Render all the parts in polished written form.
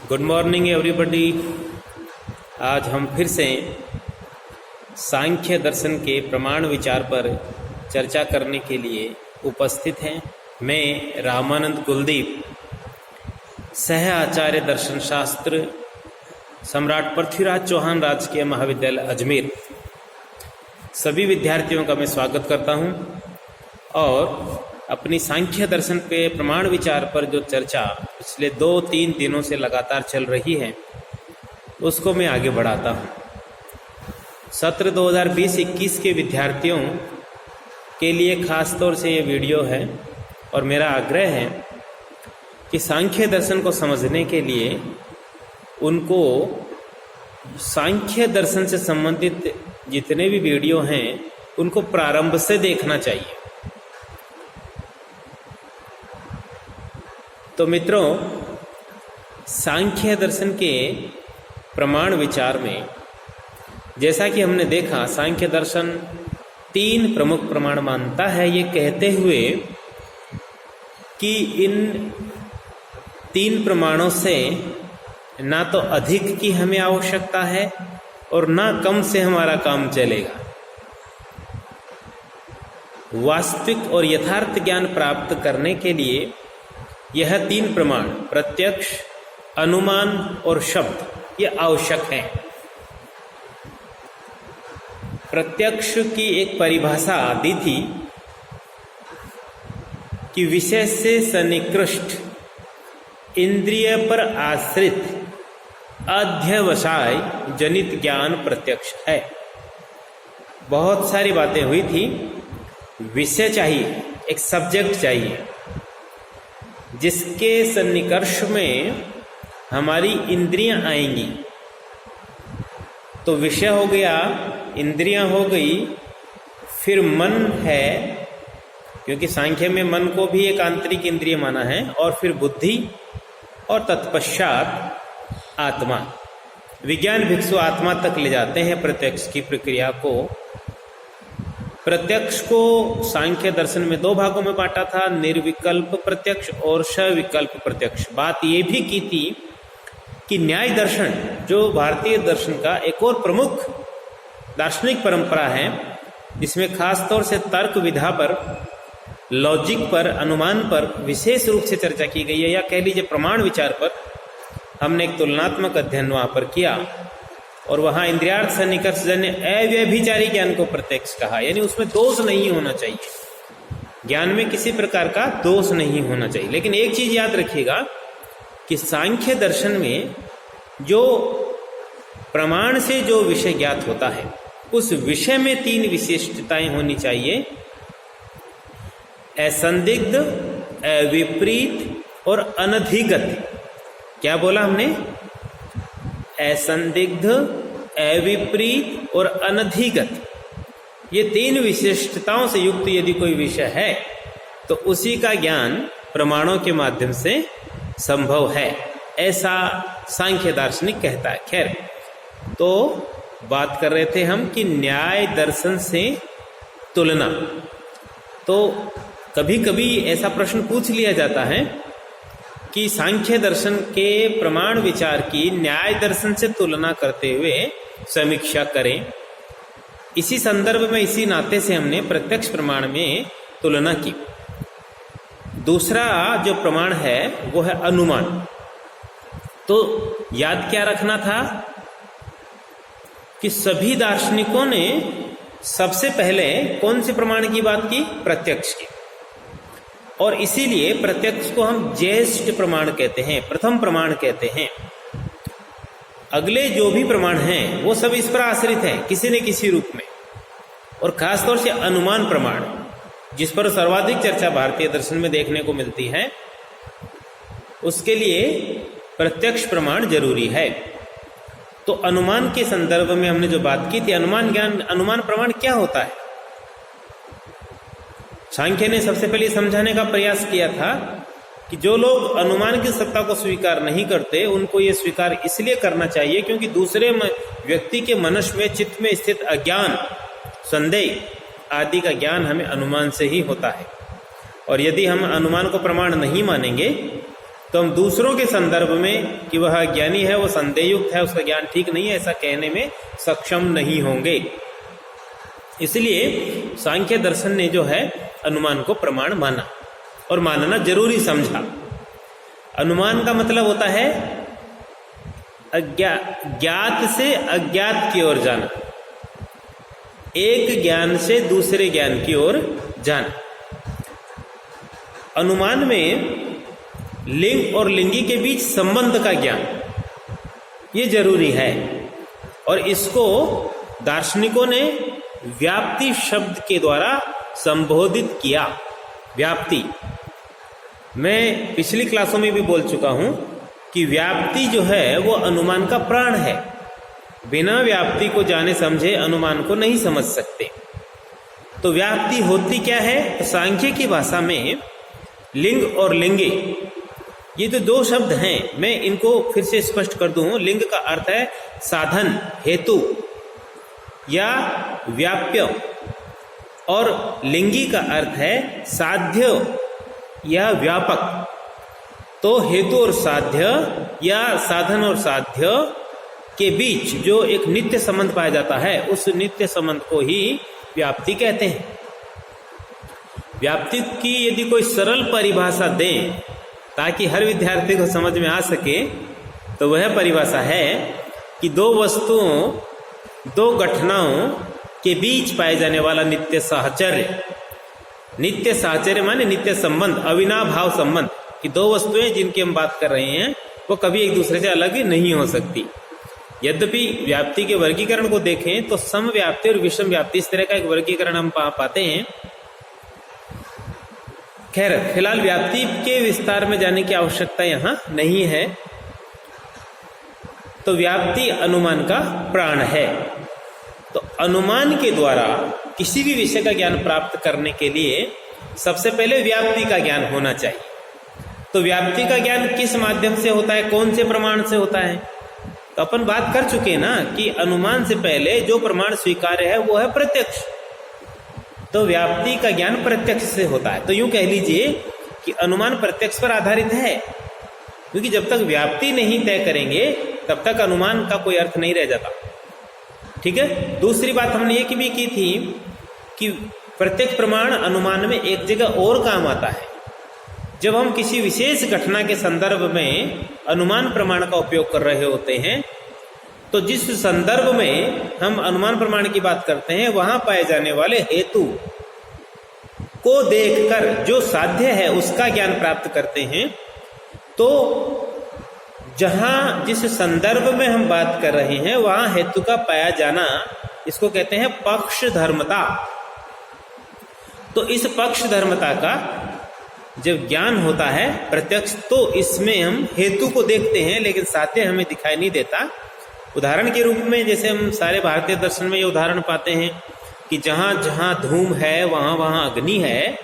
Good morning everybody. आज हम फिर से सांख्य दर्शन के प्रमाण विचार पर चर्चा करने के लिए उपस्थित हैं। मैं रामानंद कुलदीप, सह आचार्य दर्शन शास्त्र, सम्राट पृथ्वीराज चौहान राजकीय महाविद्यालय अजमेर, सभी विद्यार्थियों का मैं स्वागत करता हूं और अपनी सांख्य दर्शन पे प्रमाण विचार पर जो चर्चा पिछले 2-3 दिनों से लगातार चल रही है उसको मैं आगे बढ़ाता हूँ। सत्र 2020-21 के विद्यार्थियों के लिए खास तौर से ये वीडियो है और मेरा आग्रह है कि सांख्य दर्शन को समझने के लिए उनको सांख्य दर्शन से संबंधित जितने भी वीडियो हैं उनको प्रारंभ से देखना चाहिए। तो मित्रों, सांख्य दर्शन के प्रमाण विचार में जैसा कि हमने देखा, सांख्य दर्शन 3 प्रमुख प्रमाण मानता है, ये कहते हुए कि इन 3 प्रमाणों से ना तो अधिक की हमें आवश्यकता है और ना कम से हमारा काम चलेगा। वास्तविक और यथार्थ ज्ञान प्राप्त करने के लिए यह 3 प्रमाण प्रत्यक्ष, अनुमान और शब्द ये आवश्यक है। प्रत्यक्ष की एक परिभाषा दी थी कि विषय से सन्निकृष्ट इंद्रिय पर आश्रित अध्यवसाय जनित ज्ञान प्रत्यक्ष है। बहुत सारी बातें हुई थी। विषय चाहिए, एक सब्जेक्ट चाहिए जिसके सन्निकर्ष में हमारी इंद्रियां आएंगी। तो विषय हो गया, इंद्रियां हो गई, फिर मन है, क्योंकि सांख्य में मन को भी एक आंतरिक इंद्रिय माना है, और फिर बुद्धि और तत्पश्चात आत्मा। विज्ञान भिक्षु आत्मा तक ले जाते हैं प्रत्यक्ष की प्रक्रिया को। प्रत्यक्ष को सांख्य दर्शन में 2 भागों में बांटा था, निर्विकल्प प्रत्यक्ष और सविकल्प प्रत्यक्ष। बात ये भी की थी कि न्याय दर्शन, जो भारतीय दर्शन का एक और प्रमुख दार्शनिक परंपरा है, जिसमें खास तौर से तर्क विधा पर, लॉजिक पर, अनुमान पर विशेष रूप से चर्चा की गई है, या कह लीजिए प्रमाण विचार पर हमने एक तुलनात्मक अध्ययन वहां पर किया और वहां इंद्रियार्थ सन्निकर्ष जन्य अव्यभिचारी ज्ञान को प्रत्यक्ष कहा। यानी उसमें दोष नहीं होना चाहिए, ज्ञान में किसी प्रकार का दोष नहीं होना चाहिए। लेकिन एक चीज याद रखिएगा कि सांख्य दर्शन में जो प्रमाण से जो विषय ज्ञात होता है उस विषय में 3 विशिष्टताएं होनी चाहिए: असंदिग्ध, अविपरीत और अनधिगत। क्या बोला हमने? असंदिग्ध, अविपरीत और अनधिगत। ये 3 विशिष्टताओं से युक्त यदि कोई विषय है तो उसी का ज्ञान प्रमाणों के माध्यम से संभव है, ऐसा सांख्य दार्शनिक कहता है। खैर, तो बात कर रहे थे हम कि न्याय दर्शन से तुलना। तो कभी कभी ऐसा प्रश्न पूछ लिया जाता है कि सांख्य दर्शन के प्रमाण विचार की न्याय दर्शन से तुलना करते हुए समीक्षा करें। इसी संदर्भ में, इसी नाते से हमने प्रत्यक्ष प्रमाण में तुलना की। दूसरा जो प्रमाण है वो है अनुमान। तो याद क्या रखना था कि सभी दार्शनिकों ने सबसे पहले कौन से प्रमाण की बात की? प्रत्यक्ष की। और इसीलिए प्रत्यक्ष को हम ज्येष्ठ प्रमाण कहते हैं, प्रथम प्रमाण कहते हैं। अगले जो भी प्रमाण हैं वो सब इस पर आश्रित हैं किसी न किसी रूप में। और खासतौर से अनुमान प्रमाण, जिस पर सर्वाधिक चर्चा भारतीय दर्शन में देखने को मिलती है, उसके लिए प्रत्यक्ष प्रमाण जरूरी है। तो अनुमान के संदर्भ में हमने जो बात की थी, अनुमान ज्ञान, अनुमान प्रमाण क्या होता है? सांख्य ने सबसे पहले समझाने का प्रयास किया था कि जो लोग अनुमान की सत्ता को स्वीकार नहीं करते उनको ये स्वीकार इसलिए करना चाहिए क्योंकि दूसरे व्यक्ति के मनुष्य में, चित्त में स्थित अज्ञान, संदेह आदि का ज्ञान हमें अनुमान से ही होता है। और यदि हम अनुमान को प्रमाण नहीं मानेंगे तो हम दूसरों के संदर्भ में कि वह ज्ञानी है, वो संदेहयुक्त है, उसका ज्ञान ठीक नहीं है, ऐसा कहने में सक्षम नहीं होंगे। इसलिए सांख्य दर्शन ने जो है अनुमान को प्रमाण माना और मानना जरूरी समझा। अनुमान का मतलब होता है ज्ञात से अज्ञात की ओर जाना, एक ज्ञान से दूसरे ज्ञान की ओर जाना। अनुमान में लिंग और लिंगी के बीच संबंध का ज्ञान ये जरूरी है, और इसको दार्शनिकों ने व्याप्ति शब्द के द्वारा संबोधित किया। व्याप्ति, मैं पिछली क्लासों में भी बोल चुका हूं कि व्याप्ति जो है वो अनुमान का प्राण है। बिना व्याप्ति को जाने समझे अनुमान को नहीं समझ सकते। तो व्याप्ति होती क्या है? सांख्य की भाषा में लिंग और लिंगे ये जो दो शब्द हैं, मैं इनको फिर से स्पष्ट कर दूं। लिंग का अर्थ है साधन, हेतु या व्याप्य, और लिंगी का अर्थ है साध्य या व्यापक। तो हेतु और साध्य या साधन और साध्य के बीच जो एक नित्य संबंध पाया जाता है, उस नित्य संबंध को ही व्याप्ति कहते हैं। व्याप्ति की यदि कोई सरल परिभाषा दें ताकि हर विद्यार्थी को समझ में आ सके, तो वह परिभाषा है कि दो वस्तुओं, दो घटनाओं के बीच पाए जाने वाला नित्य साहचर्य। नित्य साहचर्य माने नित्य संबंध, अविनाभाव संबंध, कि दो वस्तुएं जिनकी हम बात कर रहे हैं वो कभी एक दूसरे से अलग नहीं हो सकती। यद्यपि व्याप्ति के वर्गीकरण को देखें तो समव्याप्ति और विषम व्याप्ति, इस तरह का एक वर्गीकरण हम पाते हैं। खैर, फिलहाल व्याप्ति के विस्तार में जाने की आवश्यकता यहाँ नहीं है। तो व्याप्ति अनुमान का प्राण है। तो अनुमान के द्वारा किसी भी विषय का ज्ञान प्राप्त करने के लिए सबसे पहले व्याप्ति का ज्ञान होना चाहिए। तो व्याप्ति का ज्ञान किस माध्यम से होता है, कौन से प्रमाण से होता है? तो अपन बात कर चुके ना कि अनुमान से पहले जो प्रमाण स्वीकार्य है वो है प्रत्यक्ष। तो व्याप्ति का ज्ञान प्रत्यक्ष से होता है। तो यूं कह लीजिए कि अनुमान प्रत्यक्ष पर आधारित है, क्योंकि जब तक व्याप्ति नहीं तय करेंगे तब तक अनुमान का कोई अर्थ नहीं रह जाता। ठीक है। दूसरी बात हमने ये भी की थी कि प्रत्यक्ष प्रमाण अनुमान में एक जगह और काम आता है। जब हम किसी विशेष घटना के संदर्भ में अनुमान प्रमाण का उपयोग कर रहे होते हैं, तो जिस संदर्भ में हम अनुमान प्रमाण की बात करते हैं वहां पाए जाने वाले हेतु को देखकर जो साध्य है उसका ज्ञान प्राप्त करते हैं। तो जहां जिस संदर्भ में हम बात कर रहे हैं वहां हेतु का पाया जाना, इसको कहते हैं पक्ष धर्मता। तो इस पक्ष धर्मता का जब ज्ञान होता है प्रत्यक्ष, तो इसमें हम हेतु को देखते हैं लेकिन साध्य हमें दिखाई नहीं देता। उदाहरण के रूप में जैसे हम सारे भारतीय दर्शन में ये उदाहरण पाते हैं कि जहां जहां धूम है वहां वहां अग्नि है।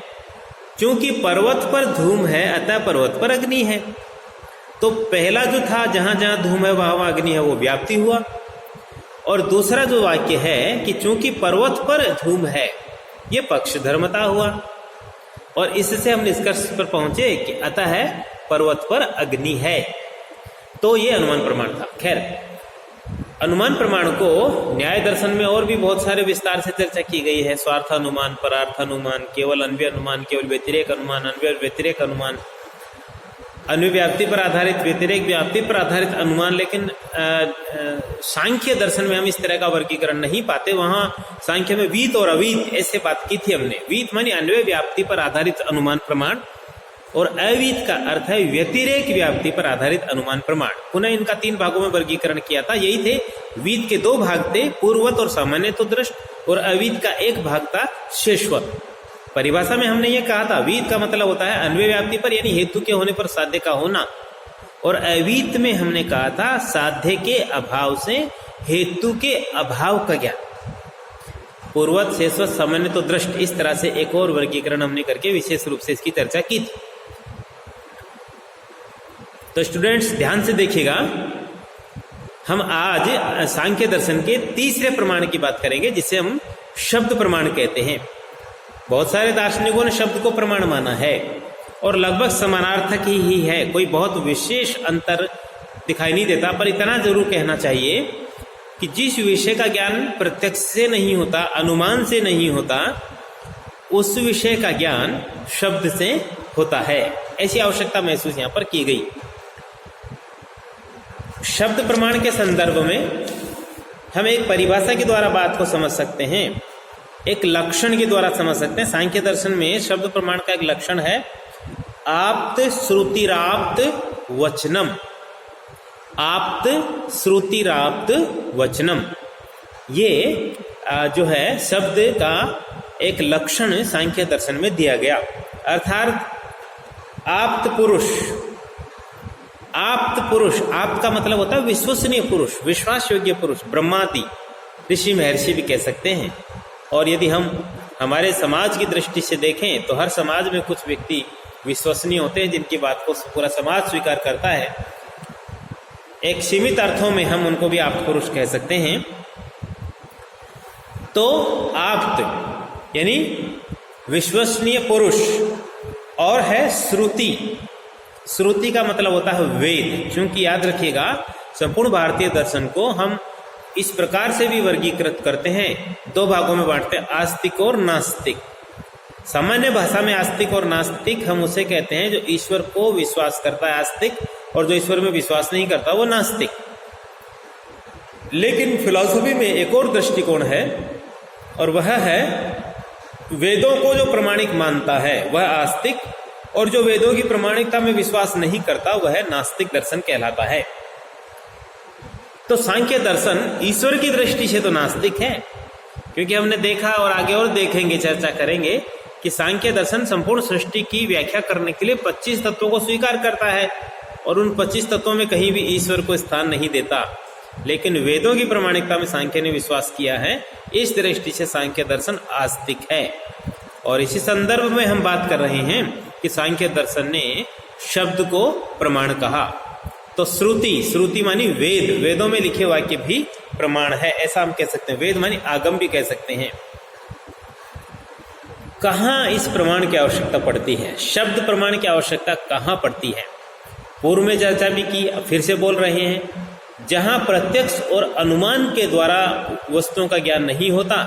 क्योंकि पर्वत पर धूम है अतः पर्वत पर अग्नि है। तो पहला जो था जहां जहां धूम है वहां वहां अग्नि है, वो व्याप्ति हुआ। और दूसरा जो वाक्य है कि चूंकि पर्वत पर धूम है, ये पक्ष धर्मता हुआ। और इससे हम निष्कर्ष पर पहुंचे कि अतः है पर्वत पर अग्नि है। तो ये अनुमान प्रमाण था। खैर, अनुमान प्रमाण को न्याय दर्शन में और भी बहुत सारे विस्तार से चर्चा की गई है। स्वार्थ अनुमान, परार्थ अनुमान, केवल अन्वय अनुमान, केवल व्यतिरेक अनुमान, अन्वय व्यतिरेक अनुमान, अन्वय व्याप्ति पर आधारित, व्यतिरेक व्याप्ति पर आधारित अनुमान। लेकिन सांख्य दर्शन में हम इस तरह का वर्गीकरण नहीं पाते। वहां सांख्य में वीत और अवीत ऐसे बात की थी हमने। वीत मानी अन्वय व्याप्ति पर आधारित अनुमान प्रमाण, और अवीत का अर्थ है व्यतिरेक व्याप्ति पर आधारित अनुमान प्रमाण। पुनः इनका 3 भागों में वर्गीकरण किया था। यही थे, वीत के 2 भाग थे, पूर्ववत और सामान्यतो दृष्ट, और अवीत का 1 भाग था शेषवत। परिभाषा में हमने ये कहा था, वीत का मतलब होता है अन्वय व्याप्ति पर यानी हेतु के होने पर साध्य का होना, और अवीत में हमने कहा था साध्य के अभाव से हेतु के अभाव का ज्ञान। पूर्ववत, शेषवत, सामान्यतो दृष्ट, इस तरह से एक और वर्गीकरण हमने करके विशेष रूप से इसकी चर्चा की थी। तो स्टूडेंट्स ध्यान से देखिएगा, हम आज सांख्य दर्शन के तीसरे प्रमाण की बात करेंगे जिसे हम शब्द प्रमाण कहते हैं। बहुत सारे दार्शनिकों ने शब्द को प्रमाण माना है, और लगभग समानार्थक ही है, कोई बहुत विशेष अंतर दिखाई नहीं देता। पर इतना जरूर कहना चाहिए कि जिस विषय का ज्ञान प्रत्यक्ष से नहीं होता, अनुमान से नहीं होता, उस विषय का ज्ञान शब्द से होता है। ऐसी आवश्यकता महसूस यहाँ पर की गई। शब्द प्रमाण के संदर्भ में हम एक परिभाषा के द्वारा बात को समझ सकते हैं, एक लक्षण के द्वारा समझ सकते हैं। सांख्य दर्शन में शब्द प्रमाण का एक लक्षण है आप्त श्रुतिराप्त वचनम। आप्त श्रुतिराप्त वचनम, ये जो है शब्द का एक लक्षण सांख्य दर्शन में दिया गया। अर्थात आप्त पुरुष, आप्त पुरुष, आप्त का मतलब होता है विश्वसनीय पुरुष, विश्वास योग्य पुरुष, ब्रह्मादि ऋषि महर्षि भी कह सकते हैं। और यदि हम हमारे समाज की दृष्टि से देखें तो हर समाज में कुछ व्यक्ति विश्वसनीय होते हैं जिनकी बात को पूरा समाज स्वीकार करता है। एक सीमित अर्थों में हम उनको भी आप्त पुरुष कह सकते हैं। तो आप्त यानी विश्वसनीय पुरुष, और है श्रुति। श्रुति का मतलब होता है वेद। क्योंकि याद रखिएगा, संपूर्ण भारतीय दर्शन को हम इस प्रकार से भी वर्गीकृत करते हैं, दो भागों में बांटते हैं, आस्तिक और नास्तिक। सामान्य भाषा में आस्तिक और नास्तिक हम उसे कहते हैं जो ईश्वर को विश्वास करता है आस्तिक, और जो ईश्वर में विश्वास नहीं करता वो नास्तिक। लेकिन फिलॉसफी में एक और दृष्टिकोण है, और वह है वेदों को जो प्रमाणिक मानता है वह आस्तिक, और जो वेदों की प्रमाणिकता में विश्वास नहीं करता वह नास्तिक दर्शन कहलाता है। तो सांख्य दर्शन ईश्वर की दृष्टि से तो नास्तिक है, क्योंकि हमने देखा और आगे और देखेंगे, चर्चा करेंगे कि सांख्य दर्शन संपूर्ण सृष्टि की व्याख्या करने के लिए 25 तत्वों को स्वीकार करता है, और उन 25 तत्वों में कहीं भी ईश्वर को स्थान नहीं देता। लेकिन वेदों की प्रमाणिकता में सांख्य ने विश्वास किया है, इस दृष्टि से सांख्य दर्शन आस्तिक है। और इसी संदर्भ में हम बात कर रहे हैं कि सांख्य दर्शन ने शब्द को प्रमाण कहा। तो श्रुति, श्रुति मानी वेद, वेदों में लिखे वाक्य भी प्रमाण है, ऐसा हम कह सकते हैं। वेद मानी आगम भी कह सकते हैं। कहाँ इस प्रमाण की आवश्यकता पड़ती है, शब्द प्रमाण की आवश्यकता कहाँ पड़ती है? पूर्व में चर्चा भी की, फिर से बोल रहे हैं। जहां प्रत्यक्ष और अनुमान के द्वारा वस्तुओं का ज्ञान नहीं होता,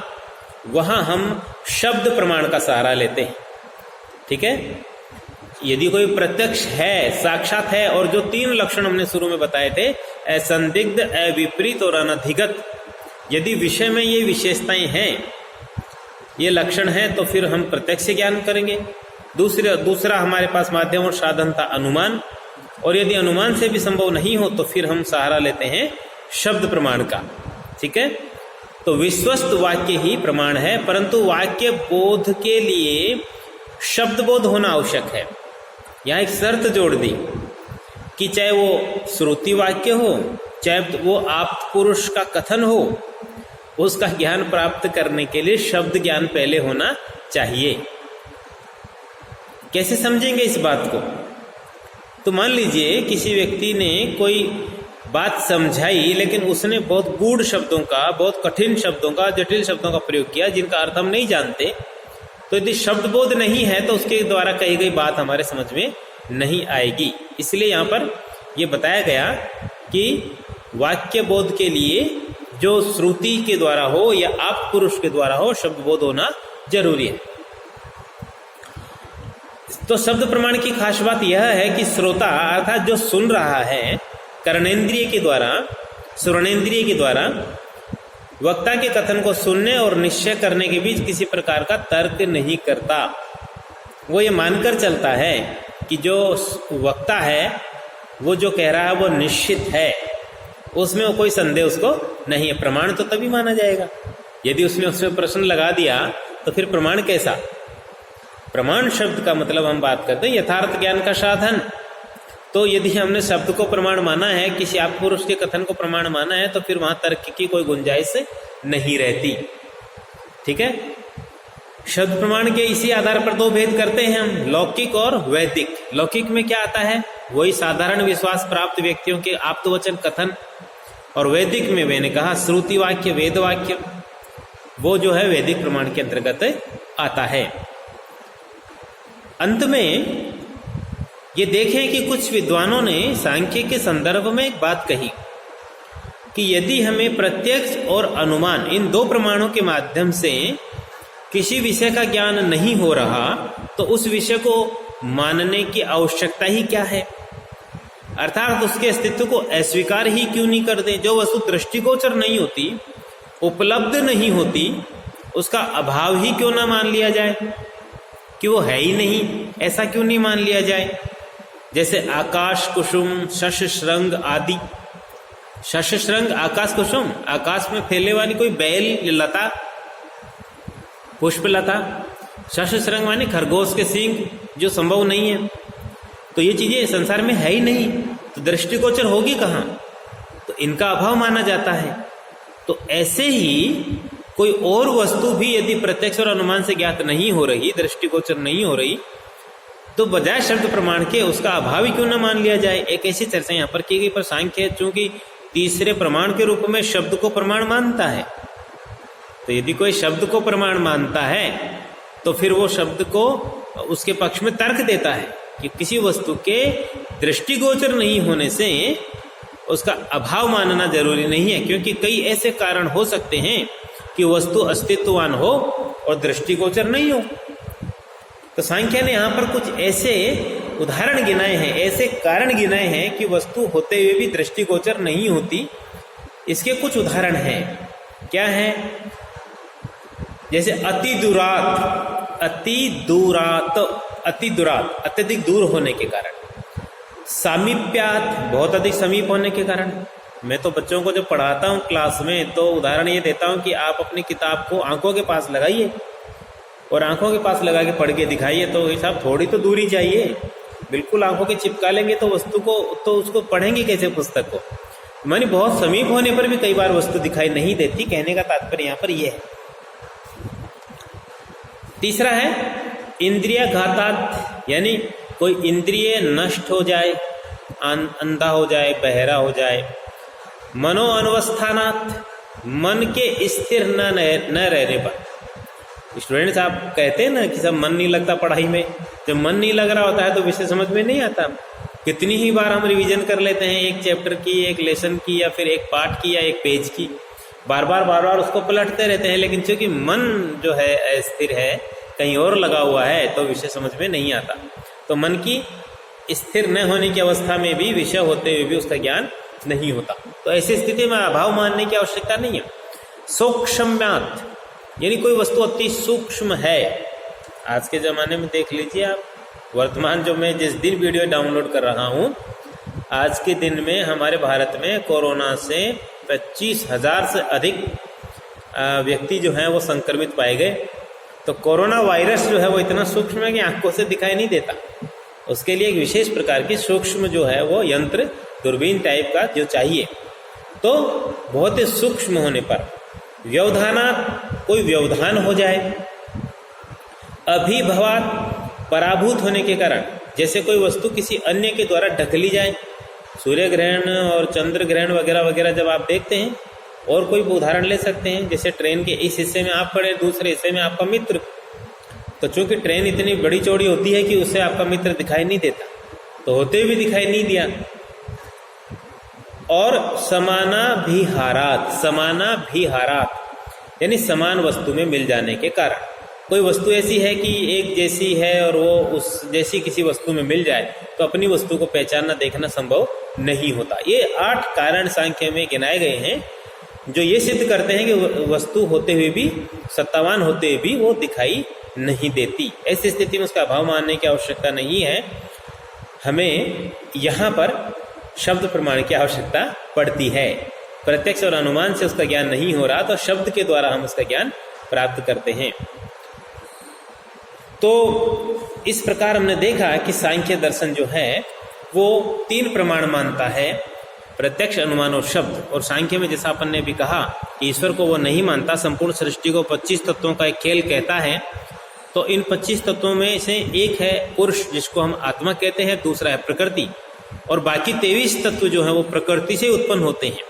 वहां हम शब्द प्रमाण का सहारा लेते हैं। ठीक है, यदि कोई प्रत्यक्ष है, साक्षात है, और जो 3 लक्षण हमने शुरू में बताए थे, असंदिग्ध, अविपरीत और अनधिगत, यदि विषय में ये विशेषताएं हैं, ये लक्षण हैं, तो फिर हम प्रत्यक्ष से ज्ञान करेंगे। दूसरा हमारे पास माध्यम और साधन था अनुमान, और यदि अनुमान से भी संभव नहीं हो तो फिर हम सहारा लेते हैं शब्द प्रमाण का। ठीक है, तो विश्वस्त वाक्य ही प्रमाण है, परंतु वाक्य बोध के लिए शब्द बोध होना आवश्यक है। यहाँ एक शर्त जोड़ दी कि चाहे वो श्रुति वाक्य हो, चाहे वो आप्त पुरुष का कथन हो, उसका ज्ञान प्राप्त करने के लिए शब्द ज्ञान पहले होना चाहिए। कैसे समझेंगे इस बात को? तो मान लीजिए किसी व्यक्ति ने कोई बात समझाई, लेकिन उसने बहुत गूढ़ शब्दों का, बहुत कठिन शब्दों का, जटिल शब्दों का प्रयोग किया जिनका अर्थ हम नहीं जानते। तो यदि शब्द बोध नहीं है तो उसके द्वारा कही गई बात हमारे समझ में नहीं आएगी। इसलिए यहाँ पर यह बताया गया कि वाक्य बोध के लिए जो श्रुति के द्वारा हो या आप पुरुष के द्वारा हो, शब्द बोध होना जरूरी है। तो शब्द प्रमाण की खास बात यह है कि श्रोता अर्थात जो सुन रहा है, कर्णेंद्रिय के द्वारा, श्रवणेंद्रिय के द्वारा वक्ता के कथन को सुनने और निश्चय करने के बीच किसी प्रकार का तर्क नहीं करता। वो ये मानकर चलता है कि जो वक्ता है वो जो कह रहा है वो निश्चित है, उसमें कोई संदेह उसको नहीं है। प्रमाण तो तभी माना जाएगा यदि उसमें प्रश्न लगा दिया, तो फिर प्रमाण कैसा? प्रमाण शब्द का मतलब हम बात करते हैं यथार्थ ज्ञान का साधन। तो यदि हमने शब्द को प्रमाण माना है, किसी आप पुरुष के कथन को प्रमाण माना है, तो फिर वहां तर्क की कोई गुंजाइश नहीं रहती। ठीक है, शब्द प्रमाण के इसी आधार पर 2 भेद करते हैं हम, लौकिक और वैदिक। लौकिक में क्या आता है? वही साधारण विश्वास प्राप्त व्यक्तियों के आप्तवचन कथन, और वैदिक में मैंने कहा श्रुति वाक्य, वेद वाक्य, वो जो है वैदिक प्रमाण के अंतर्गत आता है। अंत में ये देखें कि कुछ विद्वानों ने सांख्य के संदर्भ में एक बात कही कि यदि हमें प्रत्यक्ष और अनुमान इन दो प्रमाणों के माध्यम से किसी विषय का ज्ञान नहीं हो रहा तो उस विषय को मानने की आवश्यकता ही क्या है, अर्थात उसके अस्तित्व को अस्वीकार ही क्यों नहीं कर दें। जो वस्तु दृष्टिगोचर नहीं होती, उपलब्ध नहीं होती, उसका अभाव ही क्यों ना मान लिया जाए कि वो है ही नहीं, ऐसा क्यों नहीं मान लिया जाए। जैसे आकाश कुसुम, शश श्रृंग आदि। शश श्रृंग आकाश कुसुम, आकाश में फैलने वाली कोई बैल लता, पुष्पलता। शश श्रृंग माने खरगोश के सींग, जो संभव नहीं है। तो ये चीजें संसार में है ही नहीं, तो दृष्टिगोचर होगी कहाँ, तो इनका अभाव माना जाता है। तो ऐसे ही कोई और वस्तु भी यदि प्रत्यक्ष और अनुमान से ज्ञात नहीं हो रही, दृष्टिगोचर नहीं हो रही, तो बजाय शब्द प्रमाण के उसका अभाव ही क्यों न मान लिया जाए। एक ऐसी चर्चा यहाँ पर की गई। पर सांख्य चूंकि तीसरे प्रमाण के रूप में शब्द को प्रमाण मानता है, तो यदि कोई शब्द को प्रमाण मानता है तो फिर वो शब्द को उसके पक्ष में तर्क देता है कि किसी वस्तु के दृष्टिगोचर नहीं होने से उसका अभाव मानना जरूरी नहीं है, क्योंकि कई ऐसे कारण हो सकते हैं कि वस्तु अस्तित्ववान हो और दृष्टिगोचर नहीं हो। तो सांख्य ने यहाँ पर कुछ ऐसे उदाहरण गिनाए हैं, ऐसे कारण गिनाए हैं कि वस्तु होते हुए भी दृष्टिगोचर नहीं होती। इसके कुछ उदाहरण हैं। क्या है? जैसे अति दूरात, अत्यधिक दूर होने के कारण। सामीप्यात, बहुत अधिक समीप होने के कारण। मैं तो बच्चों को जब पढ़ाता हूँ क्लास में तो उदाहरण ये देता हूँ कि आप अपनी किताब को आंखों के पास लगाइए और आंखों के पास लगा के पढ़ के दिखाइए, तो साहब थोड़ी तो दूरी चाहिए। बिल्कुल आंखों के चिपका लेंगे तो वस्तु को, तो उसको पढ़ेंगे कैसे पुस्तक को। मानी बहुत समीप होने पर भी कई बार वस्तु दिखाई नहीं देती। कहने का तात्पर्य यहाँ पर यह है। तीसरा है इंद्रिय घातात, यानी कोई इंद्रिय नष्ट हो जाए, अंधा हो जाए, बहरा हो जाए। मनो अनवस्थानात, मन के स्थिर न रहने पर। स्टूडेंट्स आप कहते हैं ना कि सब मन नहीं लगता पढ़ाई में। जब मन नहीं लग रहा होता है तो विषय समझ में नहीं आता। कितनी ही बार हम रिवीजन कर लेते हैं एक चैप्टर की, एक लेसन की, या फिर एक पार्ट की, या एक पेज की। बार बार उसको पलटते रहते हैं, लेकिन चूंकि मन जो है अस्थिर है, कहीं और लगा हुआ है, तो विषय समझ में नहीं आता। तो मन की स्थिर न होने की अवस्था में भी विषय होते हुए भी उसका ज्ञान नहीं होता। तो ऐसी स्थिति में अभाव मानने की आवश्यकता नहीं है। सूक्ष्म्यात्, यानी कोई वस्तु अति सूक्ष्म है। आज के ज़माने में देख लीजिए आप, वर्तमान जो मैं जिस दिन वीडियो डाउनलोड कर रहा हूँ, आज के दिन में हमारे भारत में कोरोना से 25,000 से अधिक व्यक्ति जो हैं वो संक्रमित पाए गए। तो कोरोना वायरस जो है वो इतना सूक्ष्म है कि आंखों से दिखाई नहीं देता। उसके लिए एक विशेष प्रकार की सूक्ष्म जो है वो यंत्र, दूरबीन टाइप का जो चाहिए। तो बहुत ही सूक्ष्म होने पर व्यवधानात्, कोई व्यवधान हो जाए। अभिभवात्, पराभूत होने के कारण, जैसे कोई वस्तु किसी अन्य के द्वारा ढक ली जाए। सूर्य ग्रहण और चंद्र ग्रहण वगैरह वगैरह जब आप देखते हैं, और कोई उदाहरण ले सकते हैं, जैसे ट्रेन के इस हिस्से में आप खड़े, दूसरे हिस्से में आपका मित्र। तो चूंकि ट्रेन इतनी बड़ी चौड़ी होती है कि उससे आपका मित्र दिखाई नहीं देता, तो होते हुए भी दिखाई नहीं दिया। और समानाभिहारात, यानी समान वस्तु में मिल जाने के कारण। कोई वस्तु ऐसी है कि एक जैसी है और वो उस जैसी किसी वस्तु में मिल जाए, तो अपनी वस्तु को पहचानना, देखना संभव नहीं होता। ये 8 कारण सांख्य में गिनाए गए हैं, जो ये सिद्ध करते हैं कि वस्तु होते हुए भी, सत्तावान होते हुए भी वो दिखाई नहीं देती। ऐसी स्थिति में उसका अभाव मानने की आवश्यकता नहीं है। हमें यहाँ पर शब्द प्रमाण की आवश्यकता पड़ती है। प्रत्यक्ष और अनुमान से उसका ज्ञान नहीं हो रहा, तो शब्द के द्वारा हम उसका ज्ञान प्राप्त करते हैं। तो इस प्रकार हमने देखा कि सांख्य दर्शन जो है वो 3 प्रमाण मानता है, प्रत्यक्ष, अनुमान और शब्द। और सांख्य में जैसा अपन ने भी कहा कि ईश्वर को वो नहीं मानता, संपूर्ण सृष्टि को 25 तत्वों का एक खेल कहता है। तो इन 25 तत्वों में से एक है पुरुष, जिसको हम आत्मा कहते हैं, दूसरा है प्रकृति, और बाकी 23 तत्व जो है वो प्रकृति से उत्पन्न होते हैं।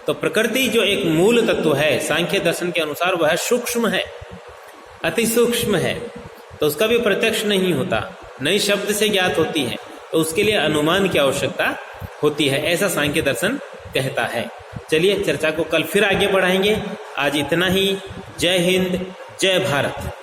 तो प्रकृति जो एक मूल तत्व है सांख्य दर्शन के अनुसार, वह सूक्ष्म है, अति सूक्ष्म है। तो उसका भी प्रत्यक्ष नहीं होता, नई शब्द से ज्ञात होती है। तो उसके लिए अनुमान की आवश्यकता होती है, ऐसा सांख्य दर्शन कहता है। चलिए चर्चा को कल फिर आगे बढ़ाएंगे। आज इतना ही। जय हिंद, जय भारत।